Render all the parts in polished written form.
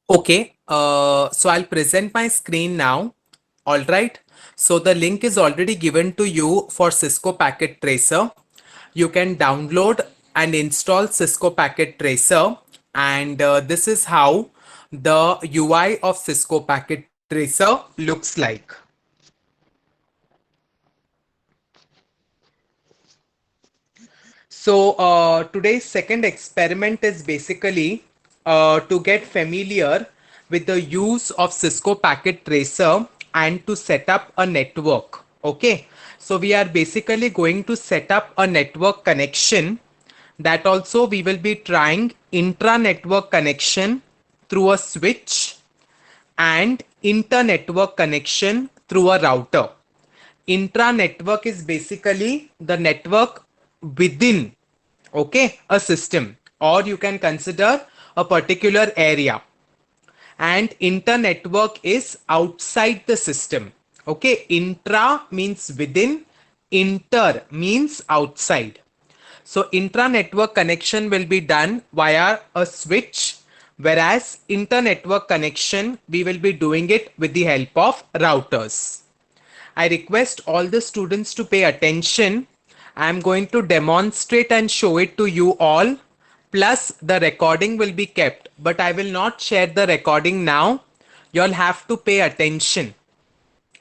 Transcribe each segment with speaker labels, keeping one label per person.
Speaker 1: Okay, so I'll present my screen now. All right. So the link is already given to you for Cisco Packet Tracer. You can download and install Cisco Packet Tracer, and this is how the UI of Cisco Packet Tracer looks like. So today's second experiment is basically to get familiar with the use of Cisco Packet Tracer and to set up a network. Okay, so we are basically going to set up a network connection. That also we will be trying intra-network connection through a switch and inter-network connection through a router. Intra-network is basically the network within, okay, a system, or you can consider a particular area, and inter-network is outside the system. Okay, intra means within, inter means outside. So intra-network connection will be done via a switch, whereas inter-network connection we will be doing it with the help of routers. I request all the students to pay attention. I am going to demonstrate and show it to you all. Plus, the recording will be kept, but I will not share the recording now. You'll have to pay attention.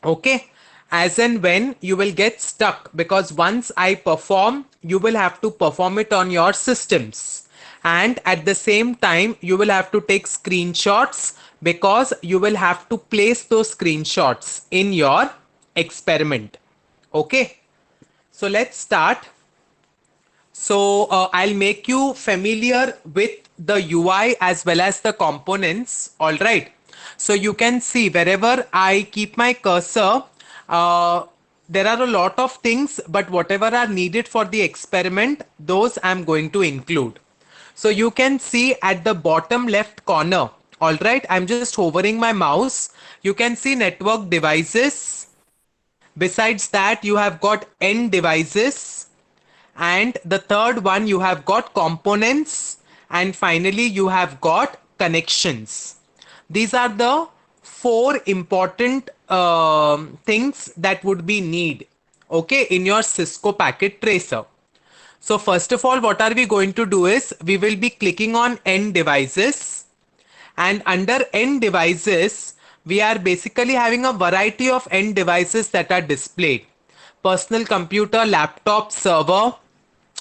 Speaker 1: Okay? As and when you will get stuck, because once I perform, you will have to perform it on your systems. And at the same time, you will have to take screenshots because you will have to place those screenshots in your experiment. Okay, so let's start. So I'll make you familiar with the UI as well as the components. All right. So you can see wherever I keep my cursor, uh, there are a lot of things, but whatever are needed for the experiment, those I'm going to include. So you can see at the bottom left corner, all right, I'm just hovering my mouse. You can see network devices. Besides that, you have got end devices, and the third one you have got components, and finally you have got connections. These are the four important things that would be need, okay, in your Cisco Packet Tracer. So first of all, what are we going to do is we will be clicking on end devices, and under end devices we are basically having a variety of end devices that are displayed: personal computer, laptop, server,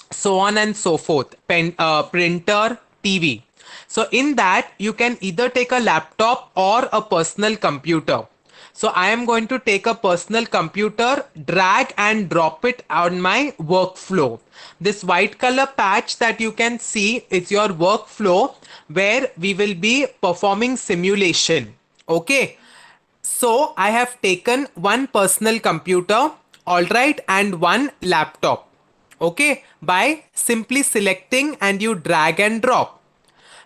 Speaker 1: so on and so forth, printer, TV. So in that you can either take a laptop or a personal computer. So I am going to take a personal computer, drag and drop it on my workflow. This white color patch that you can see is your workflow where we will be performing simulation. Okay, so I have taken one personal computer, all right, and one laptop. Okay, by simply selecting and you drag and drop.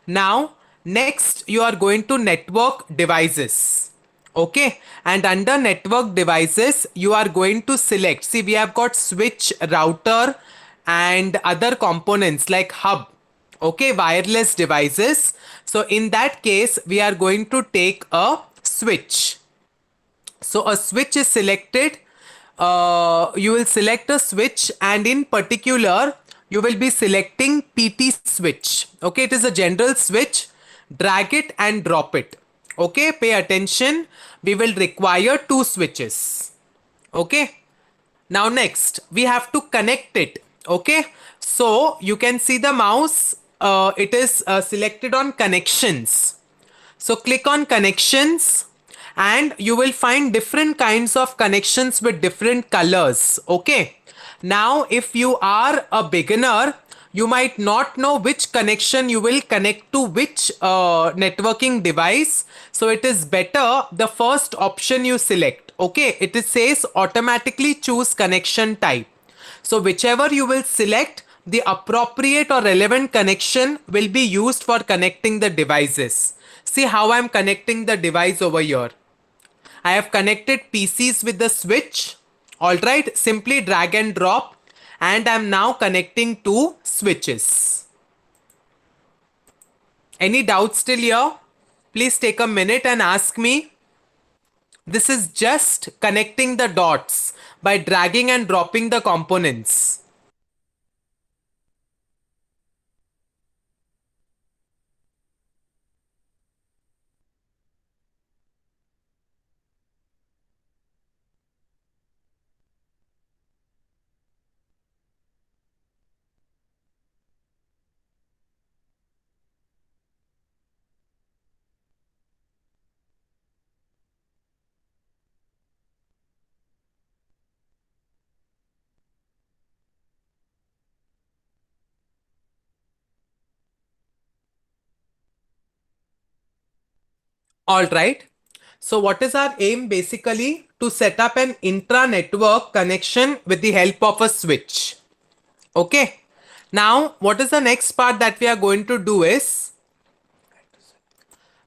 Speaker 1: Now, next you are going to network devices. Okay, and under network devices, you are going to select. See, we have got switch, router, and other components like hub. Okay, wireless devices. So in that case, we are going to take a switch. So a switch is selected. You will select a switch, and in particular you will be selecting PT switch. Okay, it is a general switch. Drag it and drop it. Okay, pay attention. We will require two switches. Okay, now next we have to connect it. Okay, so you can see the mouse, it is selected on connections. So click on connections, and you will find different kinds of connections with different colors. Okay. Now, if you are a beginner, you might not know which connection you will connect to which networking device. So it is better the first option you select. Okay. It says automatically choose connection type. So whichever you will select, the appropriate or relevant connection will be used for connecting the devices. See how I'm connecting the device over here. I have connected PCs with the switch. Alright, simply drag and drop, and I'm now connecting two switches. Any doubts still here? Please take a minute and ask me. This is just connecting the dots by dragging and dropping the components. All right. So what is our aim basically? To set up an intra-network connection with the help of a switch. Okay. Now, what is the next part that we are going to do is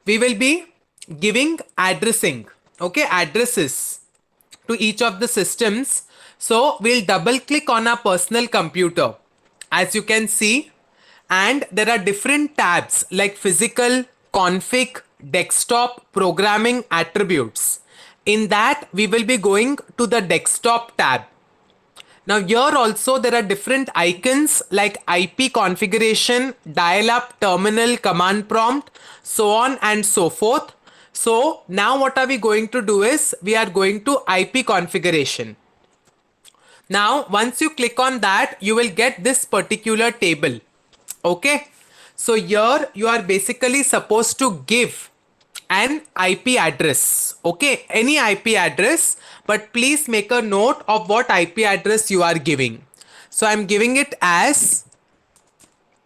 Speaker 1: we will be giving addressing, okay, addresses to each of the systems. So we'll double click on our personal computer, as you can see, and there are different tabs like physical, config, desktop, programming, attributes. In that, we will be going to the desktop tab. Now here also there are different icons like IP configuration, dial-up, terminal, command prompt, so on and so forth. So now what are we going to do is we are going to IP configuration. Now once you click on that, you will get this particular table. Okay. So here you are basically supposed to give an IP address. Okay, any IP address, but please make a note of what IP address you are giving. So I'm giving it as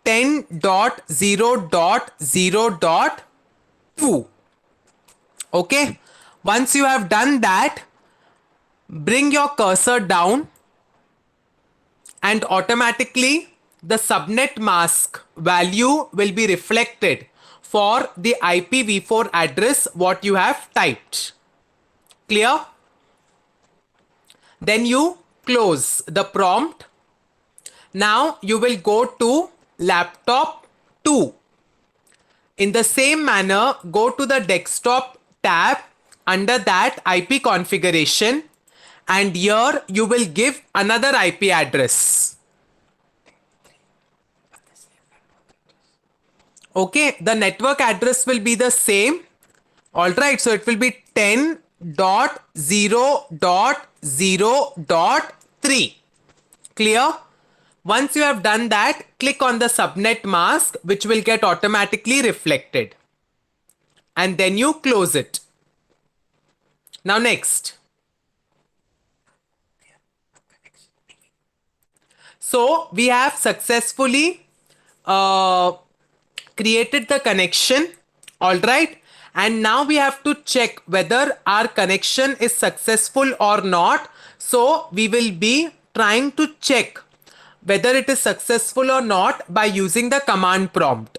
Speaker 1: 10.0.0.2. Okay, once you have done that, bring your cursor down and automatically the subnet mask value will be reflected for the IPv4 address what you have typed. Clear? Then you close the prompt. Now you will go to laptop 2. In the same manner, go to the desktop tab, under that IP configuration, and here you will give another IP address. Okay, the network address will be the same. All right, so it will be 10.0.0.3. Clear? Once you have done that, click on the subnet mask, which will get automatically reflected. And then you close it. Now next. So we have successfully uh, created the connection. All right. And now we have to check whether our connection is successful or not. So we will be trying to check whether it is successful or not by using the command prompt.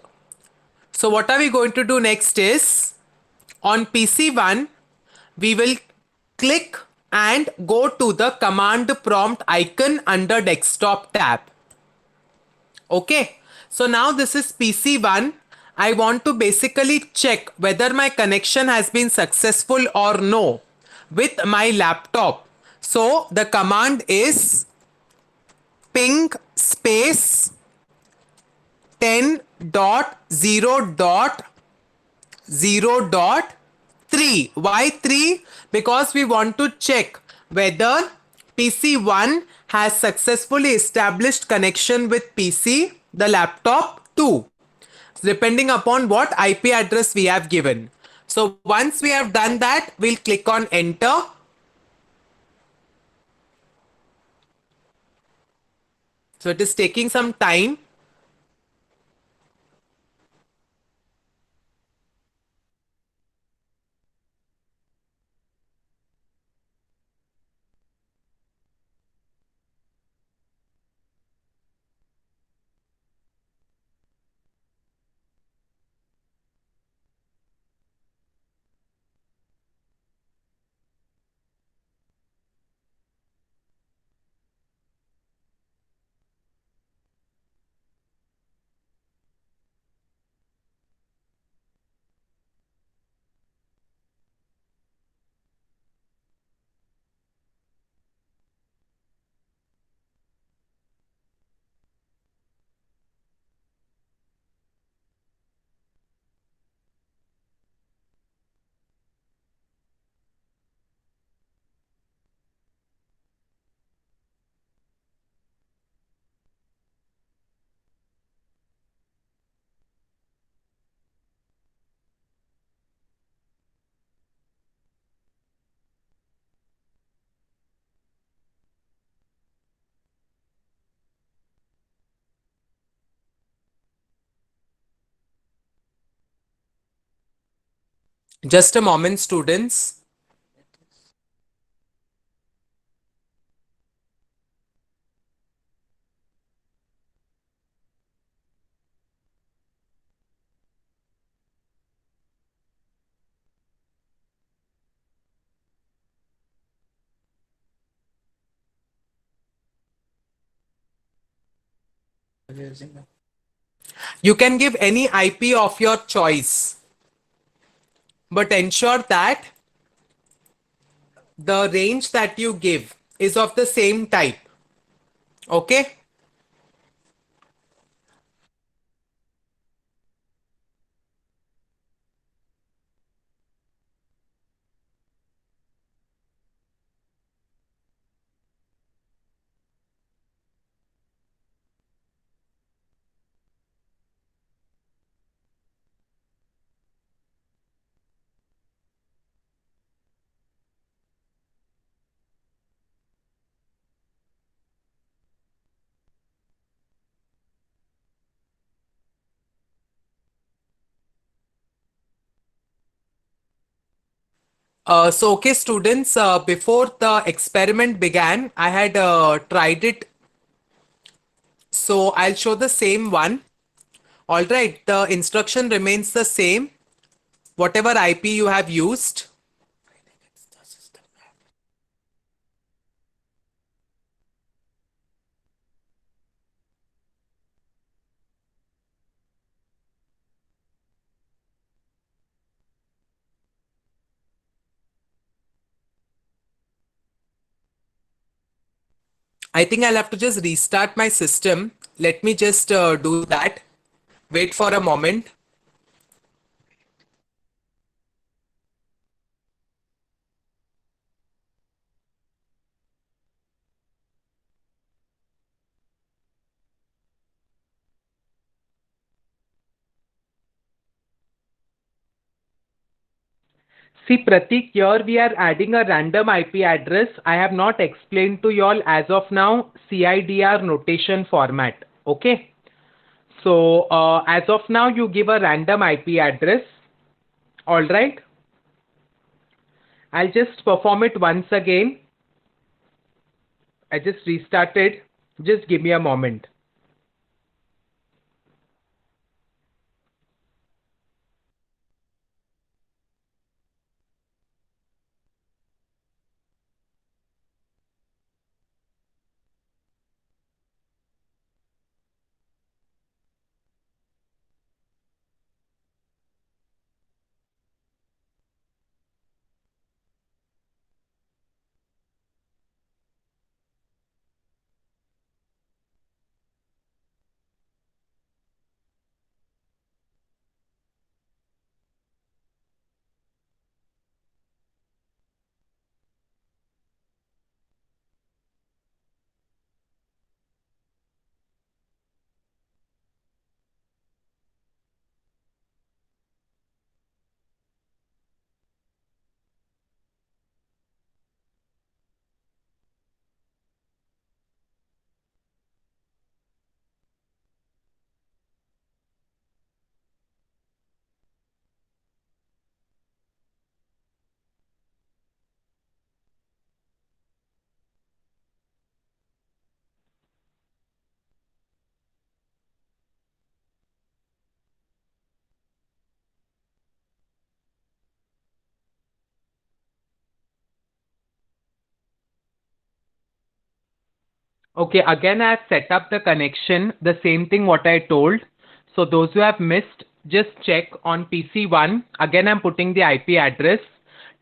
Speaker 1: So what are we going to do next is on PC1, we will click and go to the command prompt icon under desktop tab. Okay, so now this is PC1. I want to basically check whether my connection has been successful or no with my laptop. So the command is ping space 10.0.0.3. Why 3? Because we want to check whether PC1 has successfully established connection with PC, the laptop 2, depending upon what IP address we have given. So once we have done that, we'll click on enter. So it is taking some time. Just a moment, students. You can give any IP of your choice, but ensure that the range that you give is of the same type. Okay. So, okay, students, before the experiment began, I had tried it. So, I'll show the same one. All right, the instruction remains the same, whatever IP you have used. I think I'll have to just restart my system. Let me just do that. Wait for a moment. See, Pratik, here we are adding a random IP address. I have not explained to you all as of now CIDR notation format. Okay. So, as of now, you give a random IP address. All right. I'll just perform it once again. I just restarted. Just give me a moment. Okay, again, I have set up the connection, the same thing what I told. So those who have missed, just check on PC1. Again, I'm putting the IP address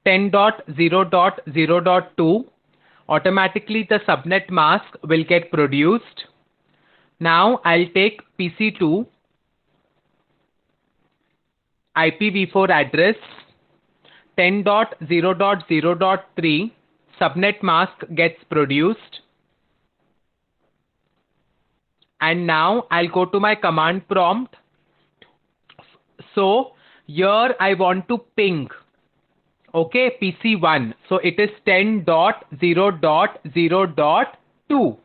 Speaker 1: 10.0.0.2. Automatically, the subnet mask will get produced. Now, I'll take PC2 IPv4 address 10.0.0.3. Subnet mask gets produced. And now I'll go to my command prompt. So here I want to ping, okay, PC1. So it is 10.0.0.2.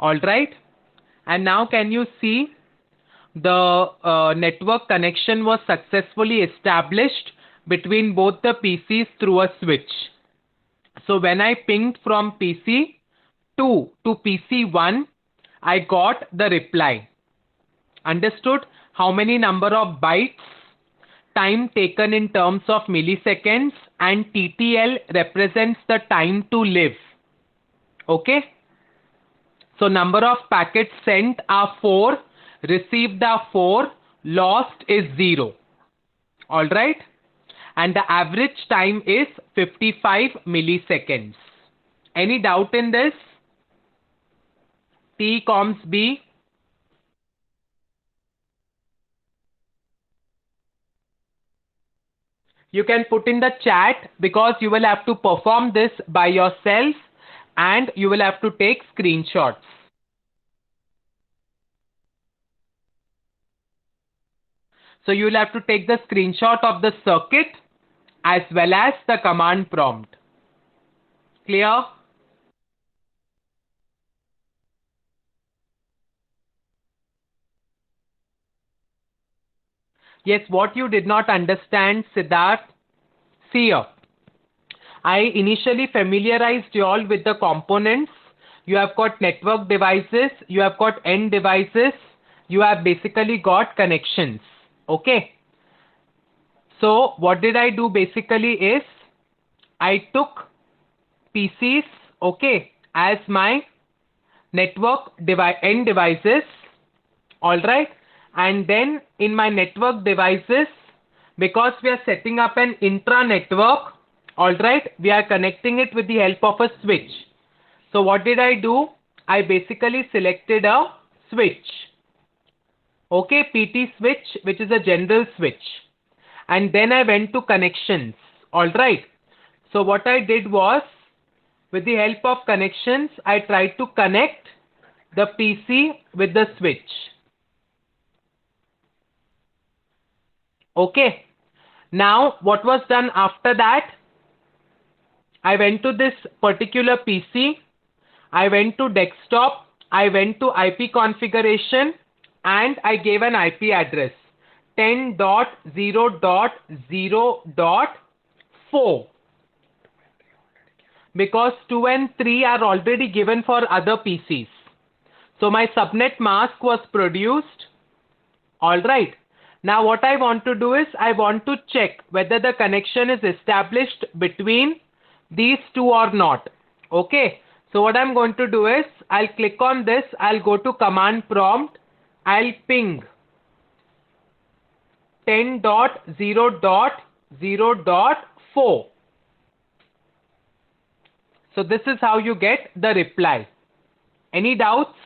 Speaker 1: All right. And now can you see the network connection was successfully established between both the PCs through a switch. So when I pinged from PC 2 to PC 1, I got the reply. Understood? How many number of bytes, time taken in terms of milliseconds, and TTL represents the time to live. Okay? So number of packets sent are 4, received are 4, lost is 0. Alright? And the average time is 55 milliseconds. Any doubt in this? T comms B. You can put in the chat because you will have to perform this by yourself and you will have to take screenshots. So you will have to take the screenshot of the circuit as well as the command prompt. Clear? Yes, what you did not understand, Siddharth, see here. I initially familiarized you all with the components. You have got network devices, you have got end devices, you have basically got connections. Okay. So what did I do basically is I took PCs, okay, as my network end devices, all right, and then in my network devices, because we are setting up an intra network, all right, we are connecting it with the help of a switch. So what did I do? I basically selected a switch, okay, PT switch, which is a general switch, and then I went to connections, all right. So what I did was, with the help of connections, I tried to connect the PC with the switch. Okay. Now, what was done after that? I went to this particular PC. I went to desktop. I went to IP configuration and I gave an IP address 10.0.0.4 because 2 and 3 are already given for other PCs. So my subnet mask was produced. All right. Now what I want to do is I want to check whether the connection is established between these two or not. Okay. So what I'm going to do is I'll click on this. I'll go to command prompt. I'll ping 10.0.0.4. So this is how you get the reply. Any doubts?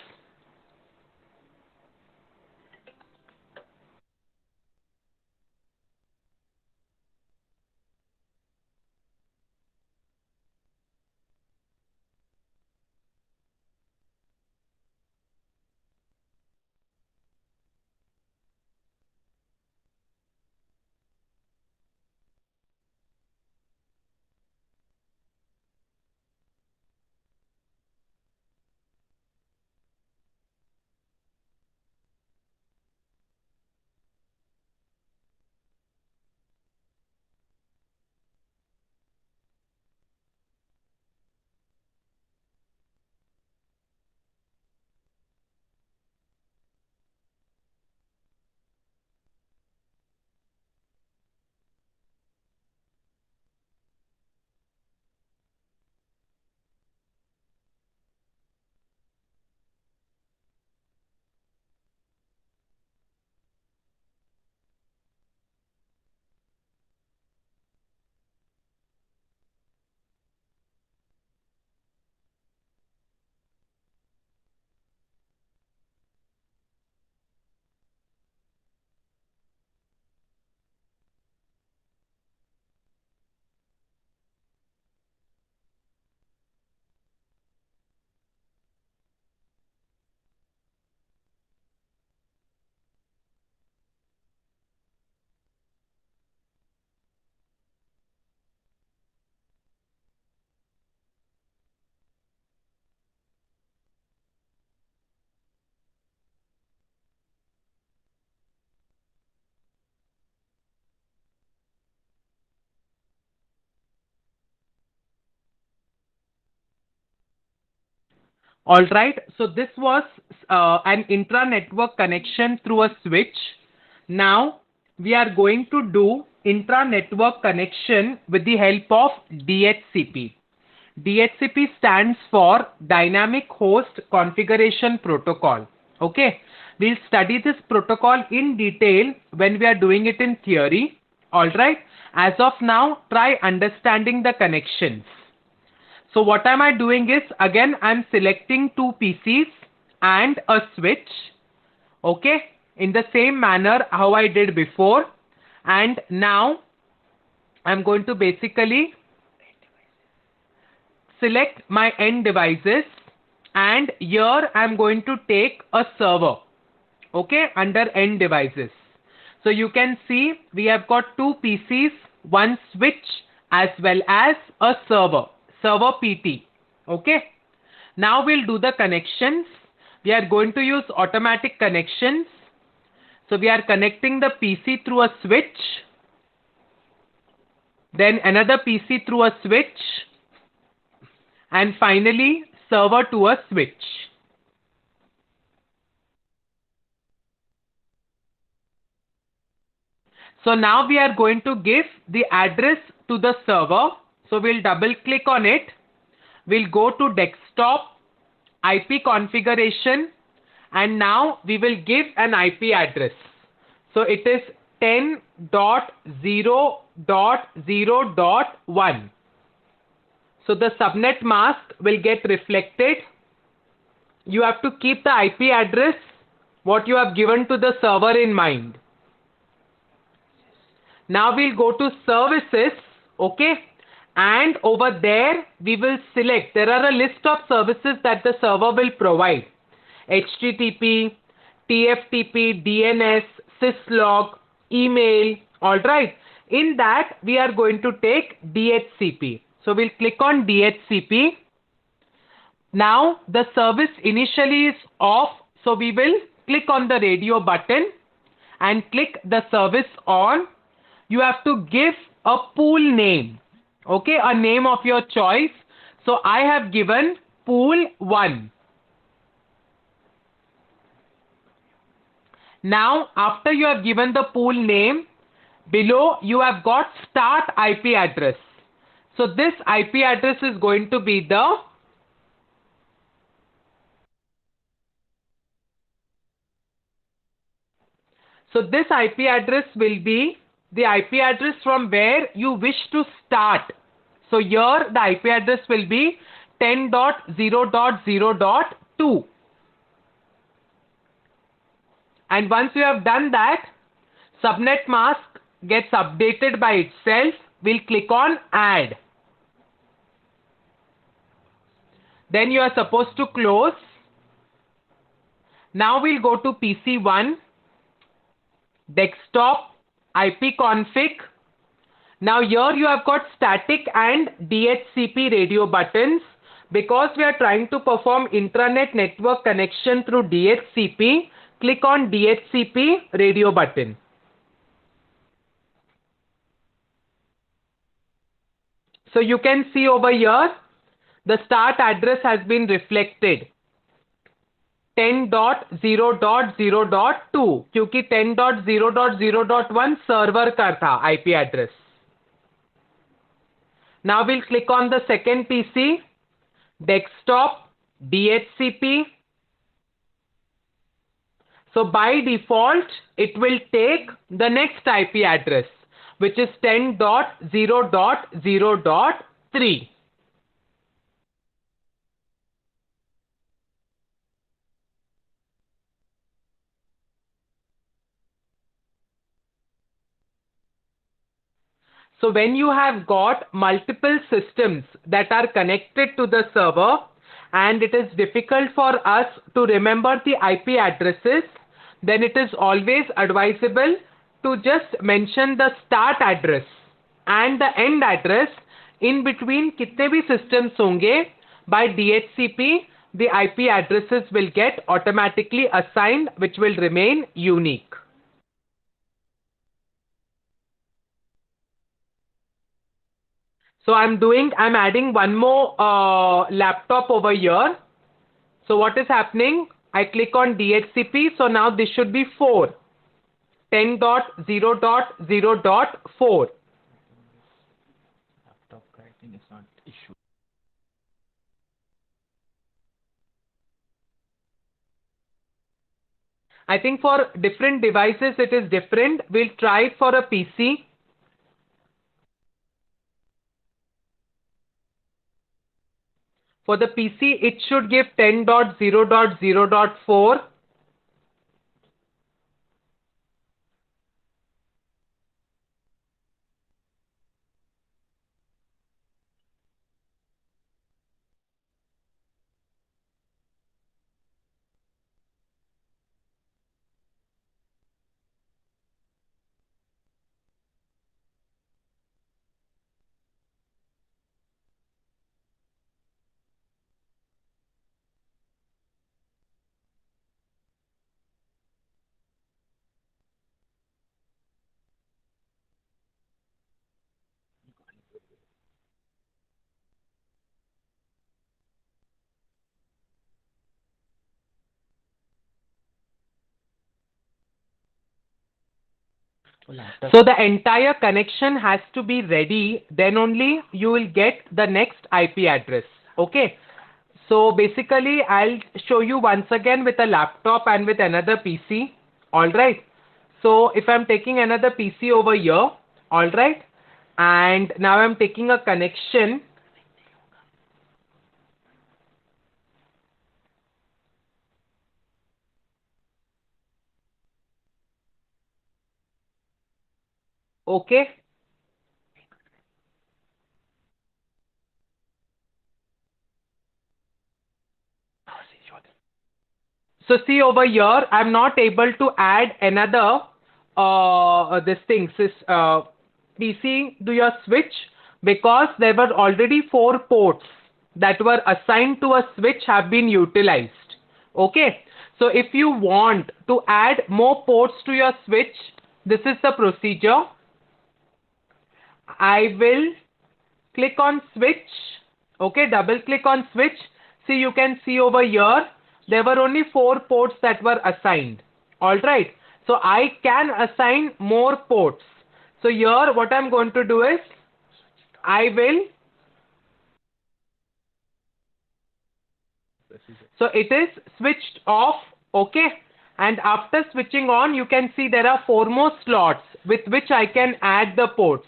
Speaker 1: All right. So this was an intra-network connection through a switch. Now we are going to do intra-network connection with the help of DHCP. DHCP stands for Dynamic Host Configuration Protocol. Okay. We'll study this protocol in detail when we are doing it in theory. All right. As of now, try understanding the connections. So what am I doing is, again I'm selecting two PCs and a switch, okay, in the same manner how I did before. And now I'm going to basically select my end devices, and here I'm going to take a server, okay, under end devices. So you can see we have got two PCs, one switch as well as a server PT. Okay. Now we'll do the connections. We are going to use automatic connections. So we are connecting the PC through a switch, then another PC through a switch, and finally server to a switch. So now we are going to give the address to the server. So we'll double click on it. We'll go to desktop, IP configuration, and now we will give an IP address. So it is 10.0.0.1. So the subnet mask will get reflected. You have to keep the IP address what you have given to the server in mind. Now we'll go to services, okay, and over there we will select, there are a list of services that the server will provide: HTTP, TFTP, DNS, syslog, email. All right, in that we are going to take DHCP. So we'll click on DHCP. Now the service initially is off, so we will click on the radio button and click the service on. You have to give a pool name, okay, a name of your choice. So I have given pool 1. Now after you have given the pool name, below you have got start IP address. So this IP address is going to be the this IP address will be the IP address from where you wish to start. So here the IP address will be 10.0.0.2. And once you have done that, subnet mask gets updated by itself. We'll click on add. Then you are supposed to close. Now we'll go to PC1, desktop, IP config. Now here you have got static and DHCP radio buttons. Because we are trying to perform intranet network connection through DHCP, click on DHCP radio button. So you can see over here, the start address has been reflected. 10.0.0.2 क्योंकि 10.0.0.1 server का था IP address. Now we'll click on the second PC, desktop, DHCP. So by default, it will take the next IP address, which is 10.0.0.3. So when you have got multiple systems that are connected to the server and it is difficult for us to remember the IP addresses, then it is always advisable to just mention the start address and the end address. In between kitne bhi systems honge, by DHCP, the IP addresses will get automatically assigned, which will remain unique. So I'm adding one more laptop over here. So what is happening? I click on DHCP. So now this should be 4. 10.0.0.4.
Speaker 2: Laptop writing is not issue.
Speaker 1: I think for different devices it is different. We'll try it for a PC. For the PC, it should give 10.0.0.4.
Speaker 2: So laptop.
Speaker 1: So the entire connection has to be ready, then only you will get the next IP address. Okay. So basically, I'll show you once again with a laptop and with another PC. All right. So if I'm taking another PC over here, all right, and now I'm taking a connection. Okay. So see over here, I'm not able to add another this thing, PC to your switch because there were already 4 ports that were assigned to a switch have been utilized. Okay. So if you want to add more ports to your switch, this is the procedure. I will click on switch. Okay, double click on switch. See, you can see over here there were only 4 ports that were assigned. All right, so I can assign more ports. So here what I'm going to do is I will, so it is switched off. Okay, and after switching on you can see there are 4 more slots with which I can add the ports.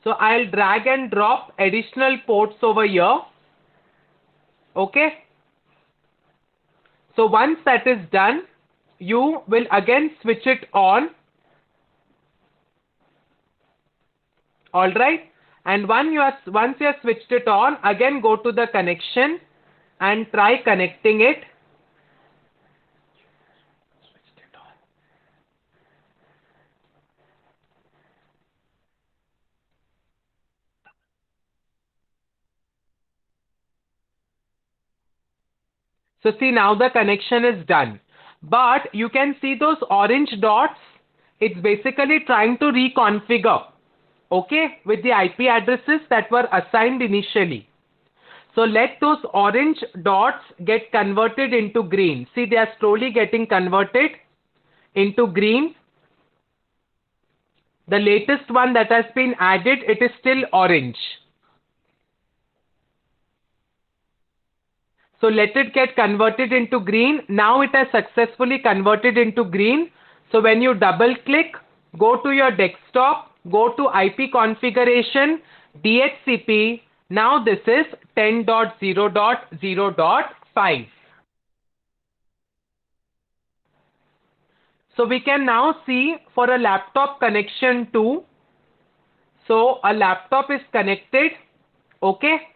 Speaker 1: So I'll drag and drop additional ports over here. Okay. So once that is done, you will again switch it on. All right. And once you have switched it on, again go to the connection and try connecting it. So see, now the connection is done. But you can see those orange dots. It's basically trying to reconfigure, okay, with the IP addresses that were assigned initially. So let those orange dots get converted into green. See, they are slowly getting converted into green. The latest one that has been added, it is still orange. So let it get converted into green. Now it has successfully converted into green. So when you double click, go to your desktop, go to IP configuration, DHCP. Now this is 10.0.0.5. So we can now see for a laptop connection too. So a laptop is connected. Okay.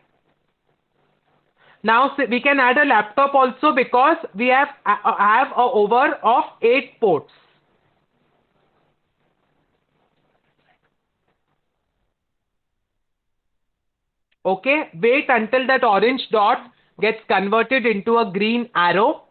Speaker 1: Now we can add a laptop also because we have a over of 8 ports. Okay, wait until that orange dot gets converted into a green arrow.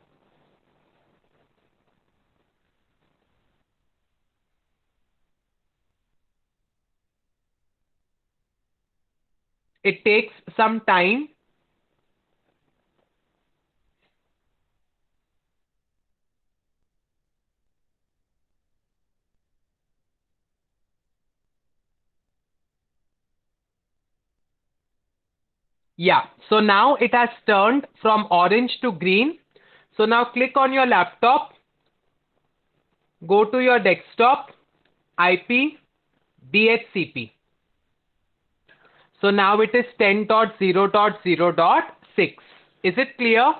Speaker 1: It takes some time. Yeah, so now it has turned from orange to green. So now click on your laptop, go to your desktop, IP, DHCP. So now it is 10.0.0.6. Is it clear?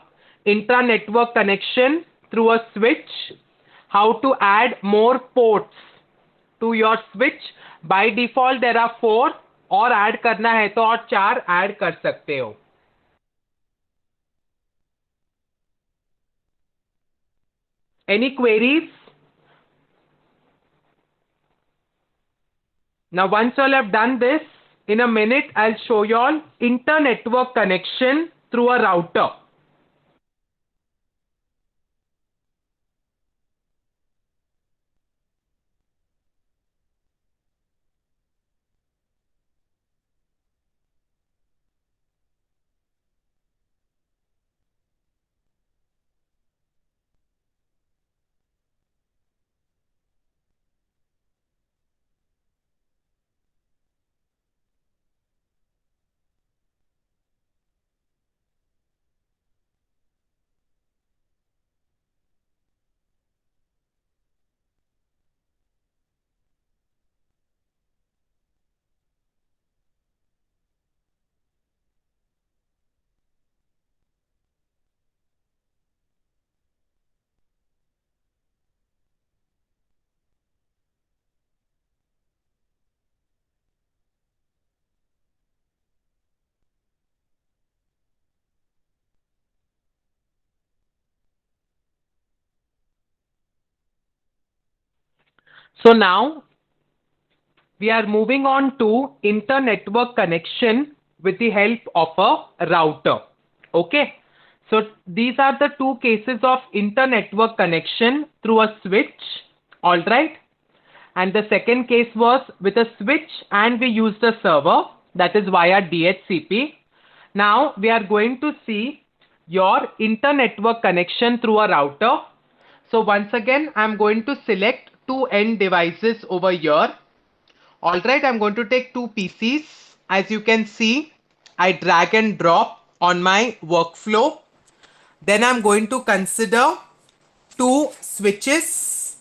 Speaker 1: Intra-network connection through a switch. How to add more ports to your switch. By default there are 4 और add करना है तो और 4 add कर सकते हो. Any queries? Now once you all have done this, in a minute I'll show you all inter-network connection through a router. So now we are moving on to inter-network connection with the help of a router. Okay. So these are the two cases of inter-network connection through a switch. All right. And the second case was with a switch and we used a server, that is via DHCP. Now we are going to see your inter-network connection through a router. So once again, I'm going to select two end devices over here. All right, I'm going to take two PCs. As you can see, I drag and drop on my workflow. Then I'm going to consider two switches.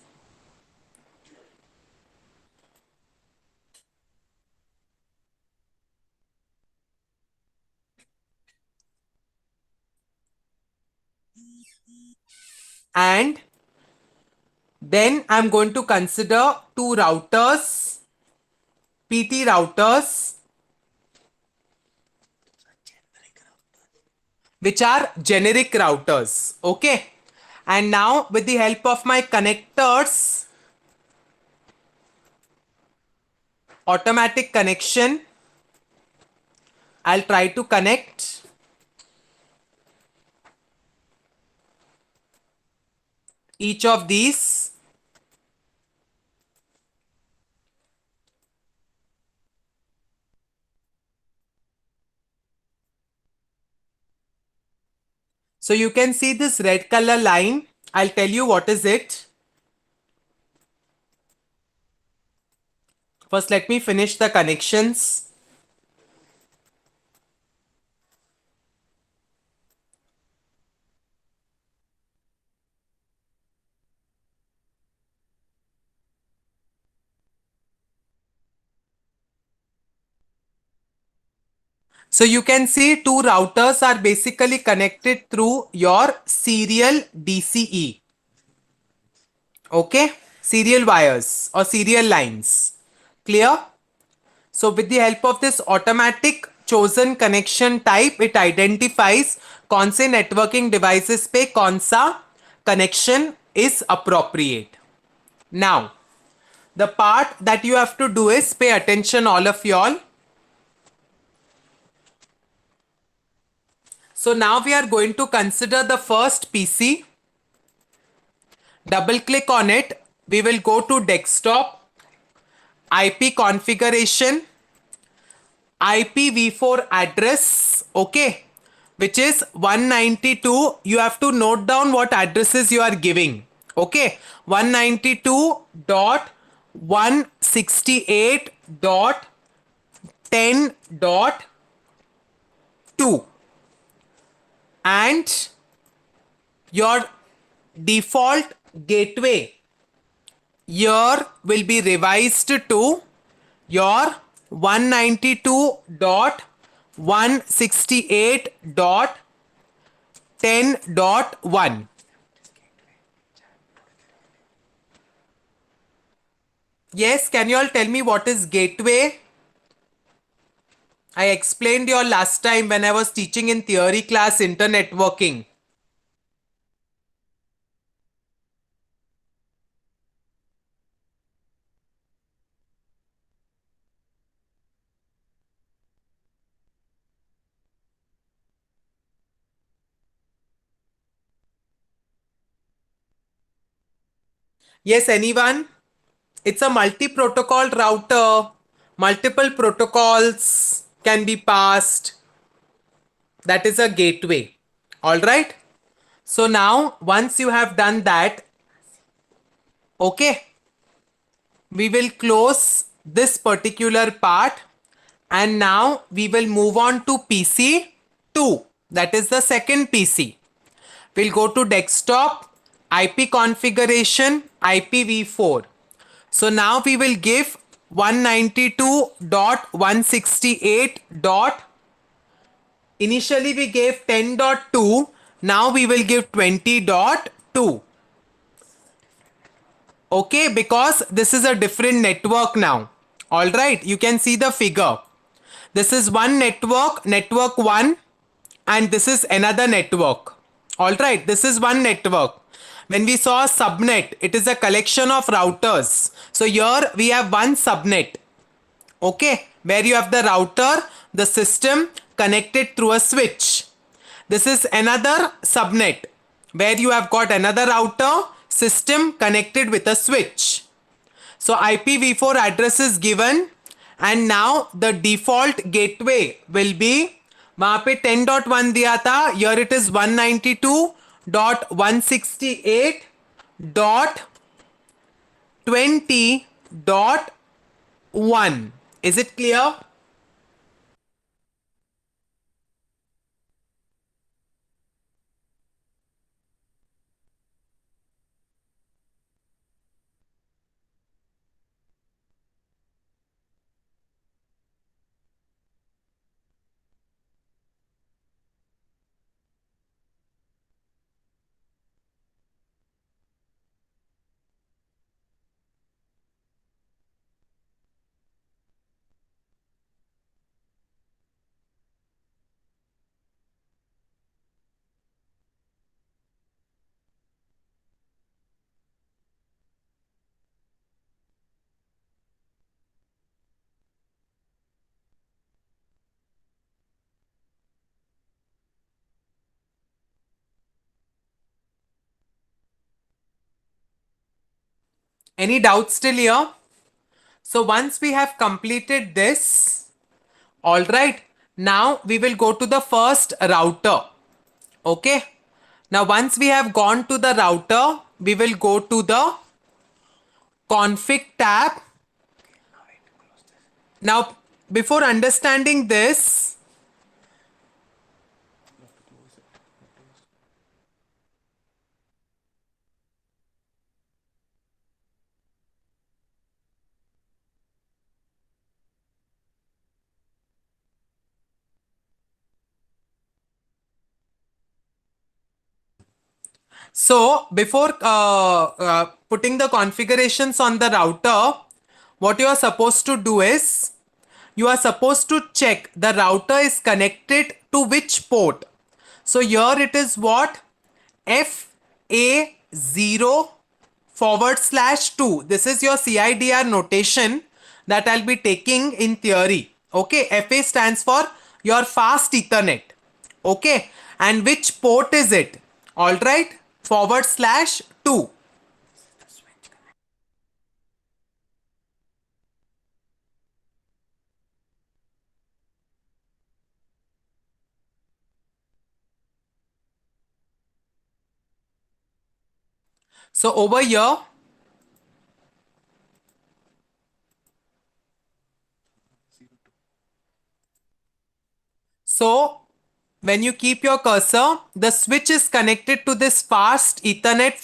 Speaker 1: And then I'm going to consider two routers, PT routers, which are generic routers. Okay. And now with the help of my connectors, automatic connection, I'll try to connect each of these. So you can see this red color line. I'll tell you what is it. First, let me finish the connections. So you can see two routers are basically connected through your serial DCE. Okay, serial wires or serial lines. Clear? So with the help of this automatic chosen connection type, it identifies कौन से networking devices पे कौन सा connection is appropriate. Now, the part that you have to do is pay attention, all of y'all. So now we are going to consider the first PC. Double click on it. We will go to desktop, IP configuration, IPv4 address, okay, which is 192. You have to note down what addresses you are giving, okay. 192.168.10. 2, and your default gateway here will be revised to your 192.168.10.1. Yes, can you all tell me what is gateway? I explained you all last time when I was teaching in theory class internetworking. Yes, anyone? It's a multi-protocol router. Multiple protocols can be passed. That is a gateway. All right. So now once you have done that, okay, we will close this particular part, and now we will move on to PC2. That is the second PC. We'll go to desktop, IP configuration, IPv4. So now we will give 192.168. Initially we gave 10.2. Now we will give 20.2. Okay, because this is a different network now. All right, you can see the figure. This is one network, network 1, and this is another network. All right, this is one network. When we saw subnet, it is a collection of routers. So here we have one subnet. Okay, where you have the router, the system connected through a switch. This is another subnet where you have got another router, system connected with a switch. So IPv4 address is given, and now the default gateway will be, वहाँ पे 10.1 दिया था, here it is 192.168.20.1. Is it clear? Any doubts still here? So once we have completed this, all right, now we will go to the first router. Okay. Now once we have gone to the router, we will go to the config tab. Now before understanding this, so before putting the configurations on the router, what you are supposed to do is you are supposed to check the router is connected to which port. So here it is what? FA0/2. This is your CIDR notation that I'll be taking in theory. Okay, FA stands for your fast Ethernet. Okay, and which port is it? All right, /2. So over here, so when you keep your cursor, the switch is connected to this fast Ethernet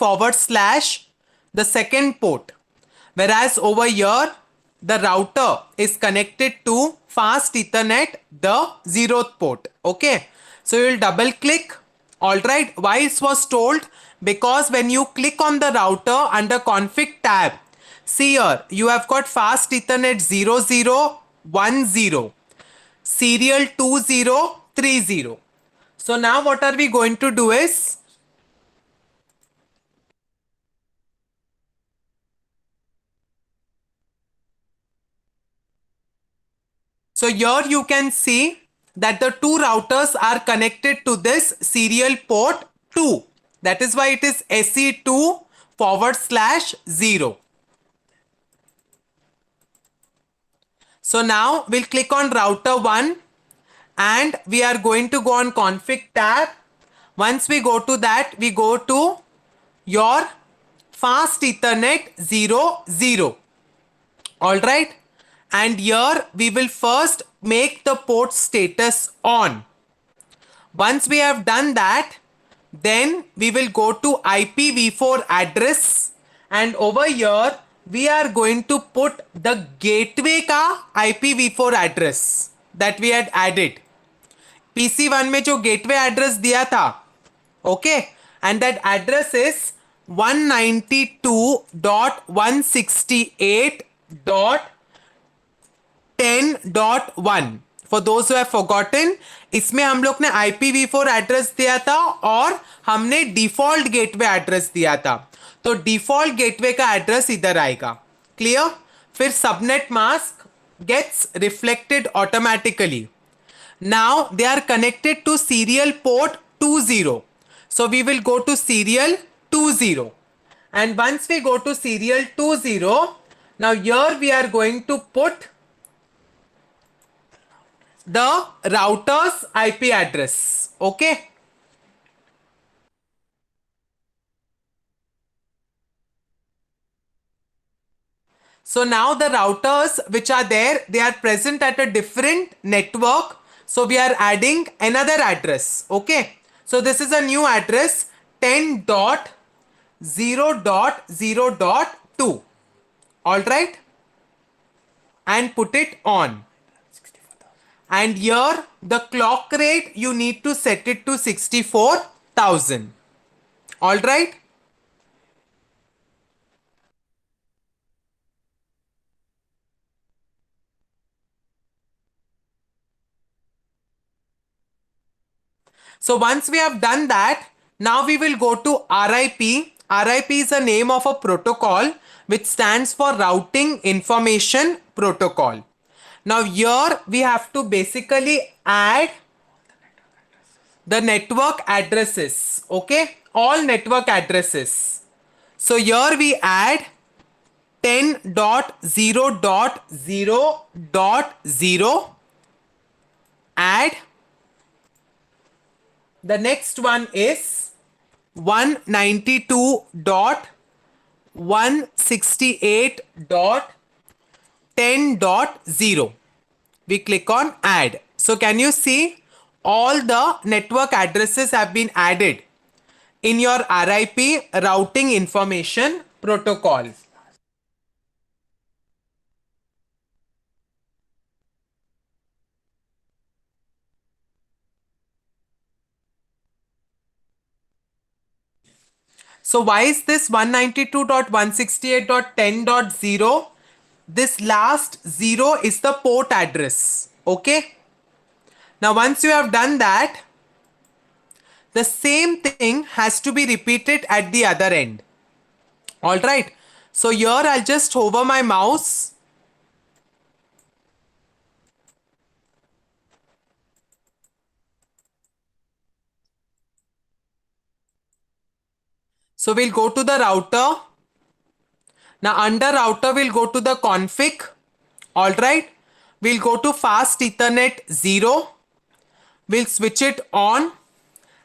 Speaker 1: / the second port. Whereas over here, the router is connected to fast Ethernet, the 0th port. Okay. So you will double click. Alright. Why it was told? Because when you click on the router under config tab, see here, you have got fast Ethernet 0010, serial 2030. So now what are we going to do is, so here you can see that the two routers are connected to this serial port 2. That is why it is SE2/0. So now we'll click on router 1 and we are going to go on config tab. Once we go to that, we go to your fast Ethernet 00. Alright. And here we will first make the port status on. Once we have done that, then we will go to IPv4 address, and over here we are going to put the gateway ka IPv4 address that we had added. PC1 में जो gateway address दिया था, okay, and that address is 192.168.10.1. For those who have forgotten, इसमें हम लोग ने IPv4 address दिया था और हमने डिफॉल्ट गेटवे एड्रेस दिया था. तो डिफॉल्ट गेटवे का एड्रेस इधर आएगा. क्लियर? फिर subnet mask gets reflected automatically. Now they are connected to serial port 20. So we will go to serial 20. And once we go to serial 20, now here we are going to put the router's IP address. Okay. So now the routers which are there, they are present at a different network. So we are adding another address. Okay. So this is a new address 10.0.0.2. Alright. And put it on. And here the clock rate you need to set it to 64,000. Alright. So once we have done that, now we will go to RIP. RIP is a name of a protocol which stands for Routing Information Protocol. Now here we have to basically add the network addresses. Okay, all network addresses. So here we add 10.0.0.0, add. The next one is 192.168.10.0. We click on add. So can you see all the network addresses have been added in your RIP, Routing Information Protocol. So why is this 192.168.10.0? This last 0 is the port address. Okay. Now once you have done that, the same thing has to be repeated at the other end. Alright. So here I'll just hover my mouse. So we'll go to the router. Now under router, we'll go to the config. Alright. We'll go to fast Ethernet 0. We'll switch it on.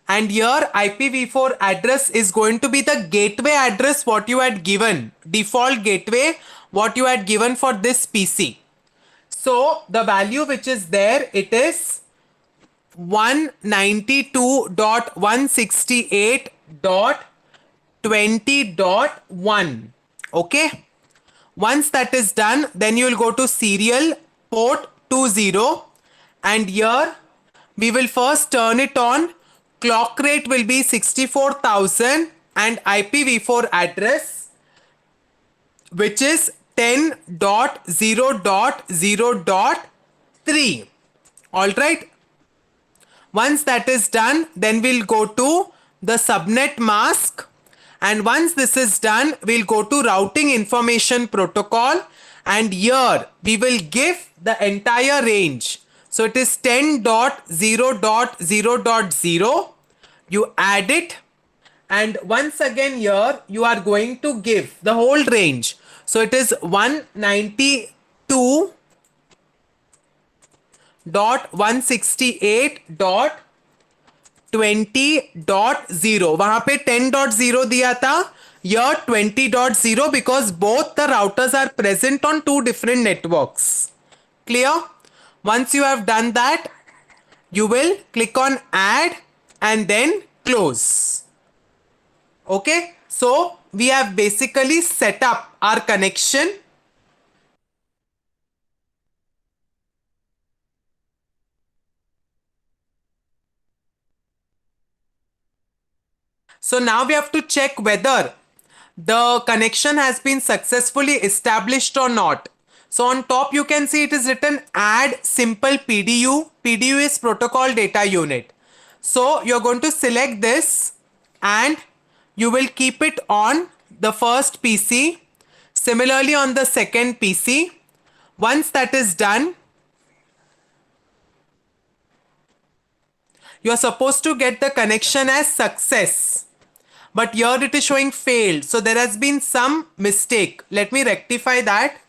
Speaker 1: And here IPv4 address is going to be the gateway address what you had given. Default gateway what you had given for this PC. So the value which is there, it is 192.168.20.1. Okay. Once that is done, then you will go to serial port 20, and here we will first turn it on. Clock rate will be 64,000 and IPv4 address, which is 10.0.0.3. All right. Once that is done, then we'll go to the subnet mask. And once this is done, we'll go to routing information protocol. And here we will give the entire range. So it is 10.0.0.0. You add it. And once again here, you are going to give the whole range. So it is 192.168.20.0. वहां पे 10.0 दिया था, यह 20.0, because both the routers are present on two different networks. Clear? Once you have done that, you will click on add and then close. Okay, so we have basically set up our connection. So now we have to check whether the connection has been successfully established or not. So on top you can see it is written add simple PDU. PDU is protocol data unit. So you're going to select this and you will keep it on the first PC. Similarly on the second PC. Once that is done, you are supposed to get the connection as success. But here it is showing failed. So there has been some mistake. Let me rectify that.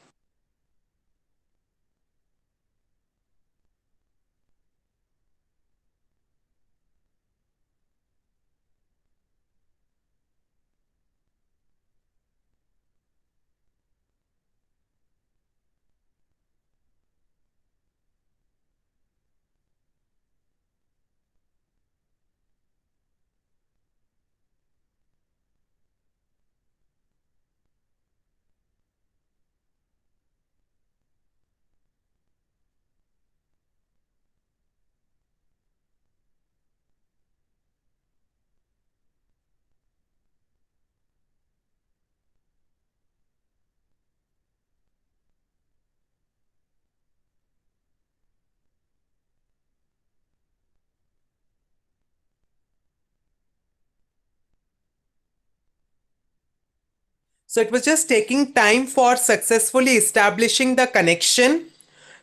Speaker 1: So it was just taking time for successfully establishing the connection.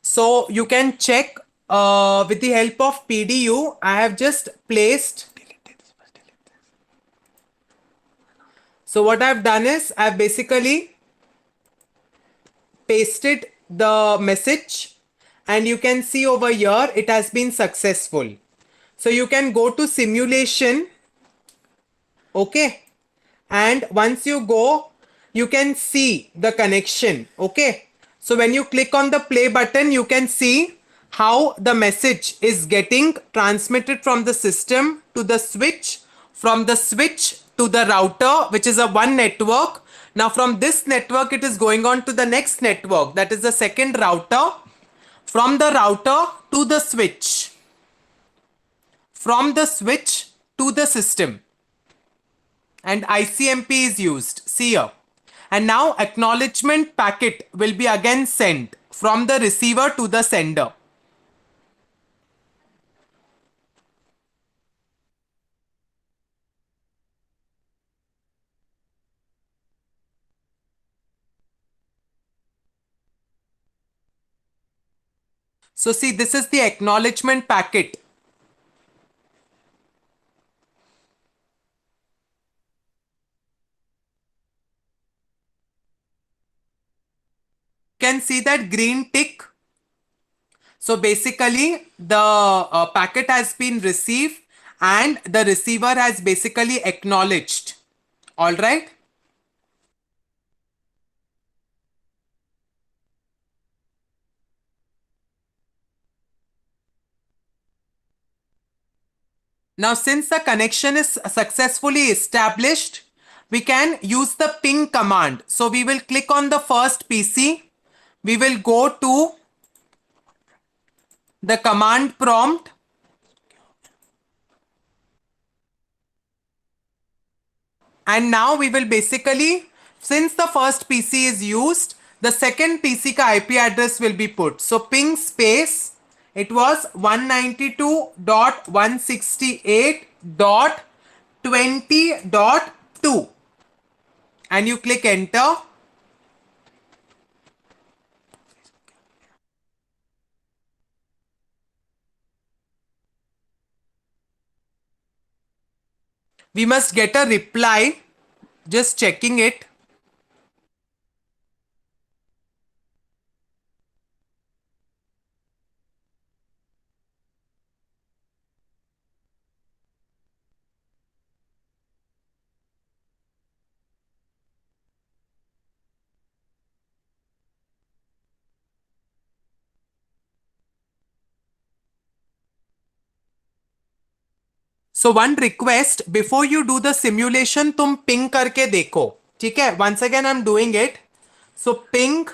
Speaker 1: So you can check with the help of PDU. I have just placed. So what I've done is I've basically pasted the message and you can see over here it has been successful. So you can go to simulation. Okay. And once you go, you can see the connection. Okay. So when you click on the play button, you can see how the message is getting transmitted from the system to the switch, from the switch to the router, which is a one network. Now from this network, it is going on to the next network, that is the second router. From the router to the switch, from the switch to the system, and ICMP is used. See here. And now acknowledgement packet will be again sent from the receiver to the sender. So see, this is the acknowledgement packet. You can see that green tick. So basically the packet has been received and the receiver has basically acknowledged. All right. Now, since the connection is successfully established, we can use the ping command. So we will click on the first PC. We will go to the command prompt. And now we will basically, since the first PC is used, the second PC ka IP address will be put. So ping space, it was 192.168.20.2 and you click enter. We must get a reply, just checking it. So one request, before you do the simulation, तुम ping करके देखो, ठीक है? Once again I'm doing it. So ping.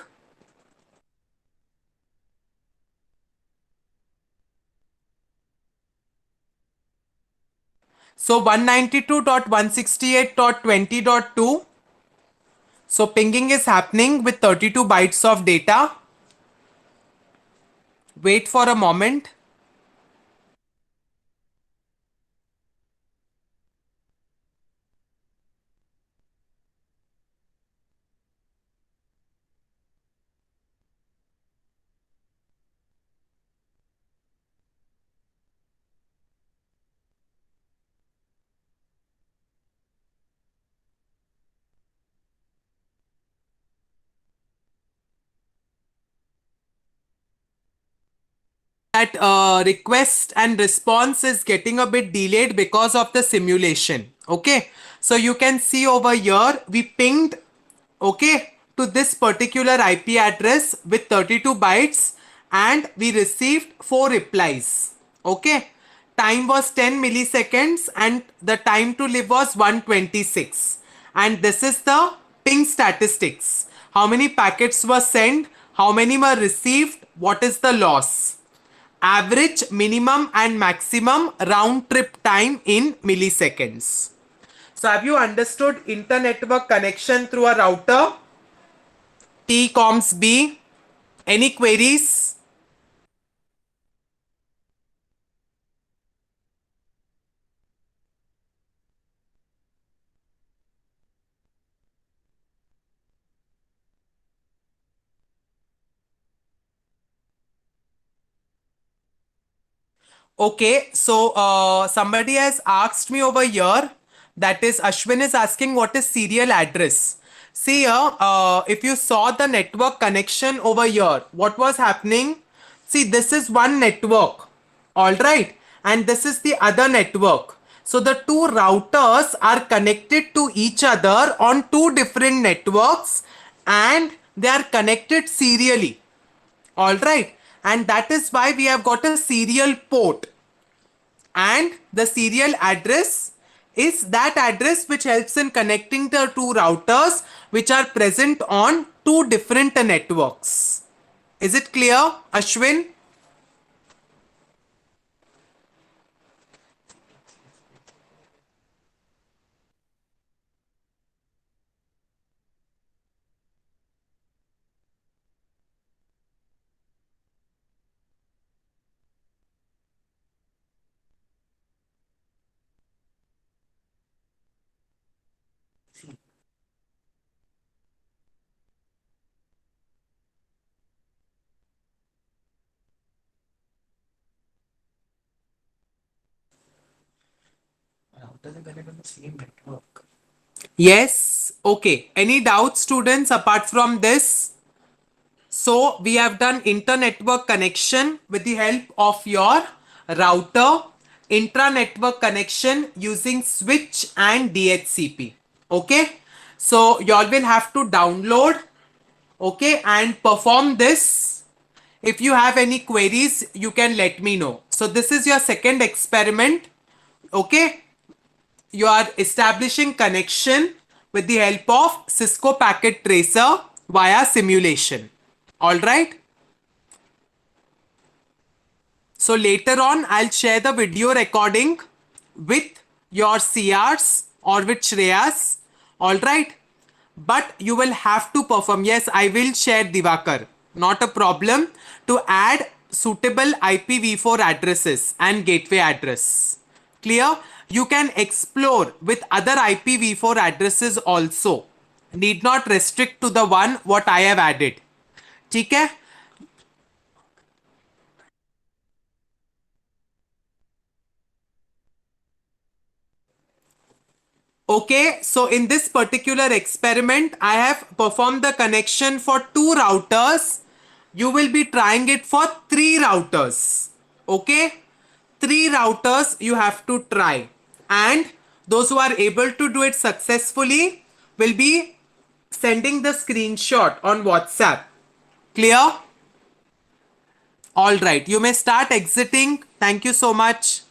Speaker 1: So 192.168.20.2. So pinging is happening with 32 bytes of data. Wait for a moment. That request and response is getting a bit delayed because of the simulation. Okay, so you can see over here we pinged, okay, to this particular IP address with 32 bytes and we received 4 replies. Okay, time was 10 milliseconds and the time to live was 126, and this is the ping statistics. How many packets were sent, how many were received, what is the loss, average, minimum and maximum round trip time in milliseconds. So have you understood inter-network connection through a router? T-Coms B. Any queries? Okay, so somebody has asked me over here, that is Ashwin is asking what is serial address. See here, if you saw the network connection over here, what was happening? See, this is one network, all right, and this is the other network. So the two routers are connected to each other on two different networks and they are connected serially. All right, and that is why we have got a serial port, and the serial address is that address which helps in connecting the two routers which are present on two different networks. Is it clear, Ashwin?
Speaker 2: Routers are connected on the same network.
Speaker 1: Yes. Okay. Any doubts, students, apart from this? So we have done inter-network connection with the help of your router, intra-network connection using switch and DHCP. Okay. So y'all will have to download, okay, and perform this. If you have any queries, you can let me know. So this is your second experiment. Okay, you are establishing connection with the help of Cisco Packet Tracer via simulation. All right. So later on, I'll share the video recording with your CRs or with Shreyas. All right. But you will have to perform. Yes, I will share Divakar. Not a problem, to add suitable IPv4 addresses and gateway address. Clear? You can explore with other IPv4 addresses also. Need not restrict to the one what I have added. ठीक है? Okay, so in this particular experiment, I have performed the connection for 2 routers. You will be trying it for 3 routers. Okay, 3 routers you have to try. And those who are able to do it successfully will be sending the screenshot on WhatsApp. Clear? All right, you may start exiting. Thank you so much.